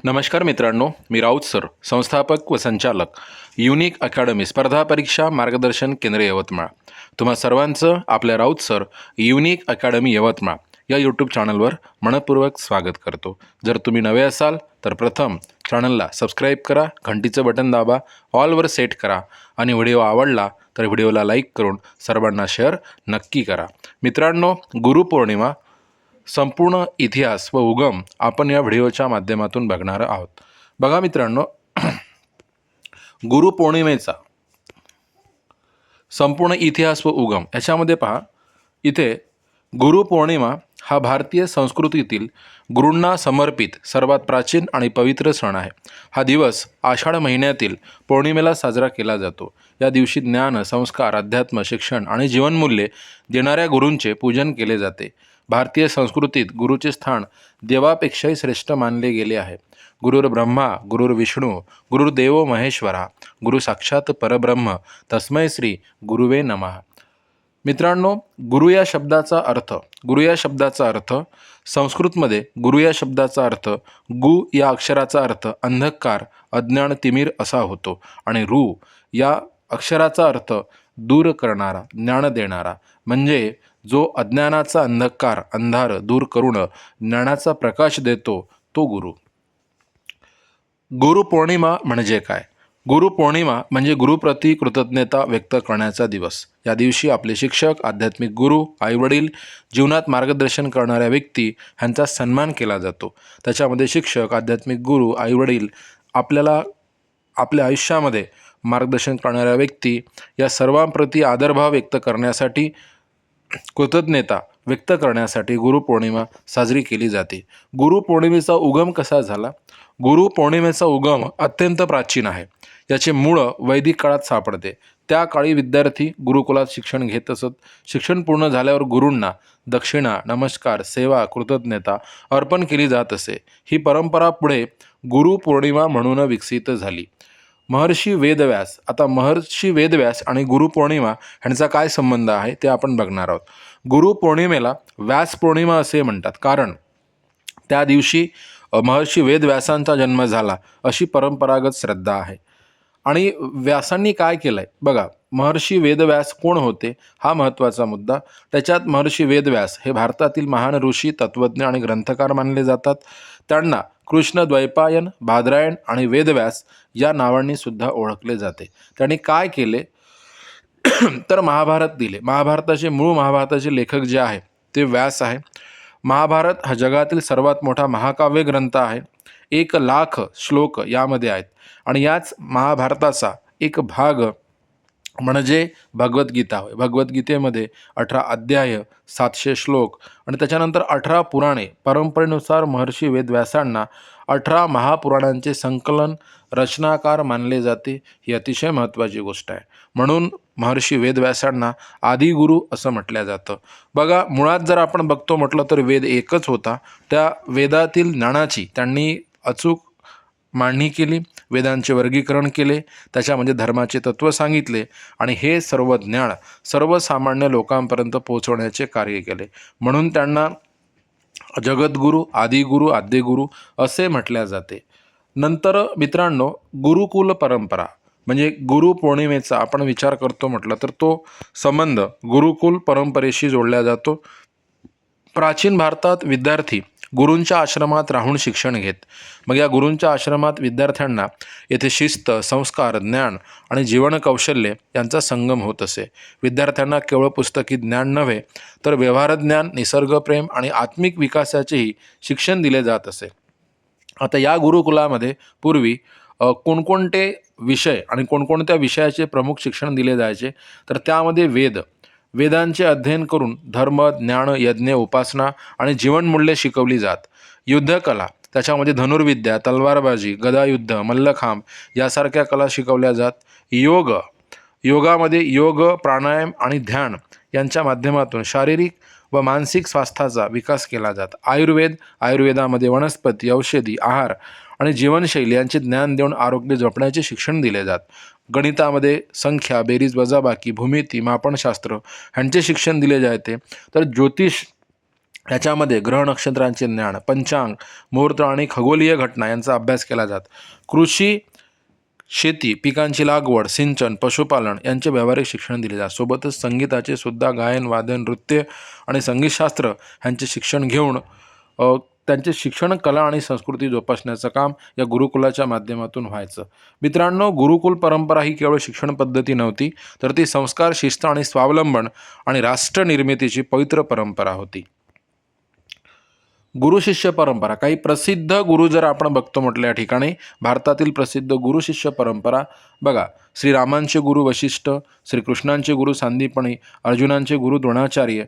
नमस्कार मित्रांनो, मी राऊत सर, संस्थापक व संचालक युनिक अकॅडमी स्पर्धा परीक्षा मार्गदर्शन केंद्र यवतमाळ. तुम्हा सर्वांचं आपल्या Raut sir unique academy Yavatmal या यूट्यूब चॅनलवर मनपूर्वक स्वागत करतो. जर तुम्ही नवे असाल तर प्रथम चॅनलला सबस्क्राईब करा, घंटीचं बटन दाबा, ऑलवर सेट करा आणि व्हिडिओ आवडला तर व्हिडिओला लाईक करून सर्वांना शेअर नक्की करा. मित्रांनो, गुरुपौर्णिमा संपूर्ण इतिहास व उगम आपण या व्हिडिओच्या माध्यमातून बघणार आहोत. बघा मित्रांनो, गुरुपौर्णिमेचा संपूर्ण इतिहास व उगम याच्यामध्ये पहा, इथे गुरुपौर्णिमा हा भारतीय संस्कृतीतील गुरूंना समर्पित सर्वात प्राचीन आणि पवित्र सण आहे. हा दिवस आषाढ महिन्यातील पौर्णिमेला साजरा केला जातो. या दिवशी ज्ञान, संस्कार, अध्यात्म, शिक्षण आणि जीवनमूल्ये देणाऱ्या गुरूंचे पूजन केले जाते. भारतीय संस्कृतीत गुरुचे स्थान देवापेक्षाही श्रेष्ठ मानले गेले आहे. गुरुर्ब्रह्मा गुरुर्विष्णू गुरुर्देवो महेश्वरा गुरु साक्षात परब्रह्म तस्मै श्री गुरुवे नमः. मित्रांनो, गुरु या शब्दाचा अर्थ संस्कृतमध्ये गुरु या शब्दाचा अर्थ गु या अक्षराचा अर्थ अंधकार, अज्ञान, तिमिर असा होतो आणि रू या अक्षराचा अर्थ दूर करणारा, ज्ञान देणारा, म्हणजे जो अज्ञानाचा अंधार दूर करून ज्ञानाचा प्रकाश देतो तो गुरु. गुरुपौर्णिमा म्हणजे काय? गुरुपौर्णिमा म्हणजे गुरुप्रती कृतज्ञता व्यक्त करण्याचा दिवस. या दिवशी आपले शिक्षक, आध्यात्मिक गुरु, आईवडील, जीवनात मार्गदर्शन करणाऱ्या व्यक्ती ह्यांचा सन्मान केला जातो. त्याच्यामध्ये शिक्षक, आध्यात्मिक गुरु, आईवडील, आपल्याला आपल्या आयुष्यामध्ये मार्गदर्शन करणाऱ्या व्यक्ती या सर्वांप्रती आदरभाव व्यक्त करण्यासाठी, कृतज्ञता व्यक्त करण्यासाठी गुरुपौर्णिमा साजरी केली जाते. गुरुपौर्णिमेचा उगम कसा झाला? गुरुपौर्णिमेचा उगम अत्यंत प्राचीन आहे. याचे मूळ वैदिक काळात सापडते. त्या काळी विद्यार्थी गुरुकुलात शिक्षण घेत असत. शिक्षण पूर्ण झाल्यावर गुरूंना दक्षिणा, नमस्कार, सेवा, कृतज्ञता अर्पण केली जात असे. ही परंपरा पुढे गुरुपौर्णिमा म्हणून विकसित झाली. महर्षी वेदव्यास आणि गुरुपौर्णिमा ह्यांचा काय संबंध आहे ते आपण बघणार आहोत. गुरुपौर्णिमेला व्यास पौर्णिमा असे म्हणतात, कारण त्या दिवशी महर्षी वेदव्यासांचा जन्म झाला अशी परंपरागत श्रद्धा आहे. आणि व्यासांनी काय केलं आहे बघा. महर्षी वेदव्यास कोण होते हा महत्त्वाचा मुद्दा. त्याच्यात महर्षी वेदव्यास हे भारतातील महान ऋषी, तत्त्वज्ञ आणि ग्रंथकार मानले जातात. त्यांना कृष्ण द्वैपायन, बादरायण आणि वेदव्यास या नावांनी सुद्धा ओळखले जाते. त्यांनी काय केले तर महाभारत दिले. महाभारताचे लेखक जे आहे ते व्यास आहे. महाभारत हा जगातील सर्वात मोठा महाकाव्य ग्रंथ आहे. 1,00,000 श्लोक यामध्ये आहेत आणि याच महाभारताचा एक भाग म्हणजे भगवद्गीता होय. भगवद्गीतेमध्ये 18 अध्याय, 700 श्लोक आणि त्याच्यानंतर 18 पुराणे. परंपरेनुसार महर्षी वेदव्यासांना 18 महापुराणांचे संकलन रचनाकार मानले जाते. ही अतिशय महत्त्वाची गोष्ट आहे. म्हणून महर्षी वेदव्यासांना आदिगुरु असं म्हटलं जातं. बघा, मुळात जर आपण बघतो म्हटलं तर वेद एकच होता. त्या वेदातील ज्ञानाची त्यांनी अचूक मांडणी केली, वेदांचे वर्गीकरण केले, त्याच्यामध्ये धर्माचे तत्त्व सांगितले आणि हे सर्व ज्ञान सर्वसामान्य लोकांपर्यंत पोहोचवण्याचे कार्य केले. म्हणून त्यांना जगद्गुरू, आदिगुरू, आद्यगुरू असे म्हटले जाते. नंतर मित्रांनो, गुरुकुल परंपरा म्हणजे गुरुपौर्णिमेचा आपण विचार करतो म्हटलं तर तो संबंध गुरुकुल परंपरेशी जोडला जातो. प्राचीन भारतात विद्यार्थी गुरूंच्या आश्रमात राहून शिक्षण घेत. मग या गुरूंच्या आश्रमात विद्यार्थ्यांना येथे शिस्त, संस्कार, ज्ञान आणि जीवन कौशल्य यांचा संगम होत असे. विद्यार्थ्यांना केवळ पुस्तकी ज्ञान नव्हे तर व्यवहारज्ञान, निसर्गप्रेम आणि आत्मिक विकासाचेही शिक्षण दिले जात असे. आता या गुरुकुलामध्ये पूर्वी कोणकोणते विषय आणि कोणकोणत्या विषयाचे प्रमुख शिक्षण दिले जायचे तर त्यामध्ये वेदांचे अध्ययन करून धर्म, ज्ञान, यज्ञ, उपासना आणि जीवनमूल्ये शिकवली जात. युद्धकला, त्याच्यामध्ये धनुर्विद्या, तलवारबाजी, गदायुद्ध, मल्लखांब यासारख्या कला शिकवल्या जात. योगामध्ये योग, प्राणायाम आणि ध्यान यांच्या माध्यमातून शारीरिक व मानसिक स्वास्थ्याचा विकास केला जात. आयुर्वेदामध्ये वनस्पती, औषधी, आहार आणि जीवनशैली यांचे ज्ञान देऊन आरोग्य जपण्याचे शिक्षण दिले जात. गणितामध्ये संख्या, बेरीज, वजाबाकी, भूमिती, मापनशास्त्र ह्यांचे शिक्षण दिले जाते. तर ज्योतिष याच्यामध्ये ग्रह नक्षत्रांचे ज्ञान, पंचांग, मुहूर्त आणि खगोलीय घटना यांचा अभ्यास केला जात. कृषी, शेती, पिकांची लागवड, सिंचन, पशुपालन यांचे व्यावहारिक शिक्षण दिले जाते. सोबतच संगीताचे सुद्धा गायन, वादन, नृत्य आणि संगीतशास्त्र ह्यांचे शिक्षण घेऊन त्यांचे शिक्षण, कला आणि संस्कृती जोपासण्याचं काम या गुरुकुलाच्या माध्यमातून व्हायचं. मित्रांनो, गुरुकुल परंपरा ही केवळ शिक्षण पद्धती नव्हती, तर ती संस्कार, शिस्त आणि स्वावलंबन आणि राष्ट्र निर्मितीची पवित्र परंपरा होती. गुरु शिष्य परंपरा, काही प्रसिद्ध गुरु जर आपण बघतो म्हटलं या ठिकाणी, भारतातील प्रसिद्ध गुरु शिष्य परंपरा बघा. श्रीरामांचे गुरु वशिष्ठ, श्रीकृष्णांचे गुरु सांदीपनी, अर्जुनांचे गुरु द्रोणाचार्य,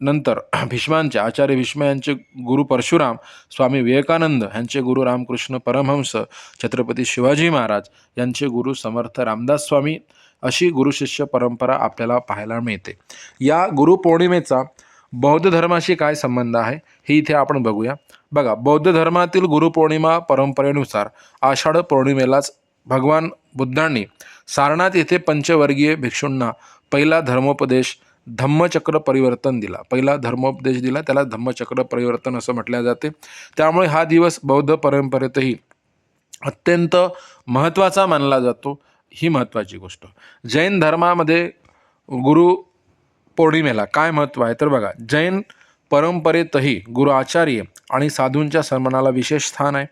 नंतर भीष्मांचे आचार्य भीष्म यांचे गुरु परशुराम, स्वामी विवेकानंद यांचे गुरु रामकृष्ण परमहंस, छत्रपती शिवाजी महाराज यांचे गुरु समर्थ रामदास स्वामी, अशी गुरुशिष्य परंपरा आपल्याला पाहायला मिळते. या गुरुपौर्णिमेचा बौद्ध धर्माशी काय संबंध आहे हे इथे आपण बघूया. बघा, बौद्ध धर्मातील गुरुपौर्णिमा परंपरेनुसार आषाढ पौर्णिमेलाच भगवान बुद्धांनी सारनाथ येथे पंचवर्गीय भिक्षूंना पहिला धर्मोपदेश धम्मचक्र परिवर्तन दिला. पहिला धर्मोपदेश दिला, त्याला धम्मचक्र परिवर्तन असं म्हटले जाते. त्यामुळे हा दिवस बौद्ध परंपरेतही अत्यंत महत्त्वाचा मानला जातो. ही महत्त्वाची गोष्ट. जैन धर्मामध्ये गुरु पौर्णिमेला काय महत्त्व आहे तर बघा, जैन परंपरेतही गुरु आचार्य आणि साधूंच्या सन्मानाला विशेष स्थान आहे.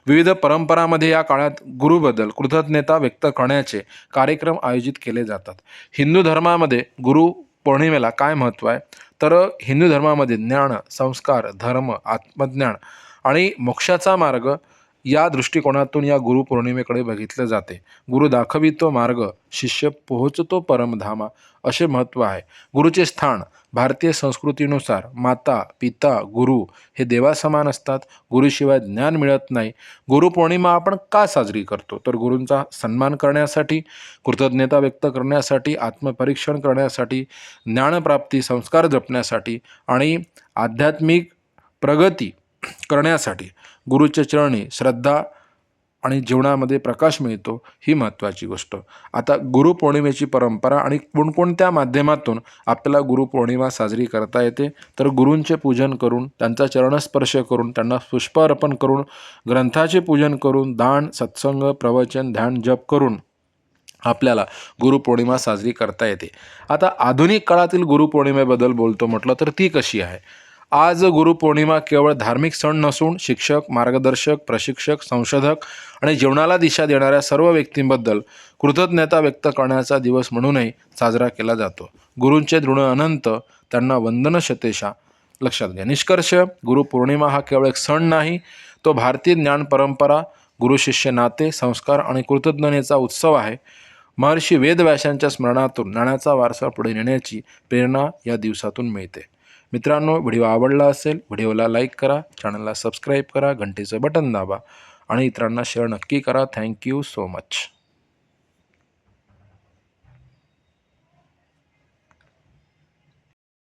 विविध परंपरांमध्ये या काळात गुरुबद्दल कृतज्ञता व्यक्त करण्याचे कार्यक्रम आयोजित केले जातात. हिंदू धर्मामध्ये गुरु पौर्णिमेला काय महत्त्व आहे तर हिंदू धर्मामध्ये ज्ञान, संस्कार, धर्म, आत्मज्ञान आणि मोक्षाचा मार्ग या दृष्टिकोनातून या गुरुपौर्णिमेकडे बघितले जाते. गुरु दाखवितो मार्ग, शिष्य पोहोचतो परमधामा, असे महत्त्व आहे. गुरुचे स्थान भारतीय संस्कृतीनुसार माता, पिता, गुरु हे देवासमान असतात. गुरुशिवाय ज्ञान मिळत नाही. गुरुपौर्णिमा आपण का साजरी करतो तर गुरूंचा सन्मान करण्यासाठी, कृतज्ञता व्यक्त करण्यासाठी, आत्मपरीक्षण करण्यासाठी, ज्ञानप्राप्ती, संस्कार जपण्यासाठी आणि आध्यात्मिक प्रगती करण्यासाठी. गुरुच्या चरणी श्रद्धा आणि जीवनामध्ये प्रकाश मिळतो, ही महत्त्वाची गोष्ट. आता गुरुपौर्णिमेची परंपरा आणि कोणकोणत्या माध्यमातून आपल्याला गुरुपौर्णिमा साजरी करता येते तर गुरूंचे पूजन करून, त्यांचा चरणस्पर्श करून, त्यांना पुष्प अर्पण करून, ग्रंथाचे पूजन करून, दान, सत्संग, प्रवचन, ध्यान, जप करून आपल्याला गुरुपौर्णिमा साजरी करता येते. आता आधुनिक काळातील गुरुपौर्णिमेबद्दल बोलतो म्हटलं तर ती कशी आहे. आज गुरुपौर्णिमा केवळ धार्मिक सण नसून शिक्षक, मार्गदर्शक, प्रशिक्षक, संशोधक आणि जीवनाला दिशा देणाऱ्या सर्व व्यक्तींबद्दल कृतज्ञता व्यक्त करण्याचा दिवस म्हणूनही साजरा केला जातो. गुरूंचे ऋण अनंत, त्यांना वंदन शतेशा. लक्षात घ्या. निष्कर्ष, गुरुपौर्णिमा हा केवळ एक सण नाही, तो भारतीय ज्ञान परंपरा, गुरुशिष्य नाते, संस्कार आणि कृतज्ञतेचा उत्सव आहे. महर्षी वेदव्यासांच्या स्मरणातून ज्ञानाचा वारसा पुढे नेण्याची प्रेरणा या दिवसातून मिळते. मित्रांनो, व्हिडिओ आवडला असेल, व्हिडिओला लाईक करा, चॅनलला सबस्क्राईब करा, घंटीचं बटन दाबा आणि इतरांना शेअर नक्की करा. Thank you so much.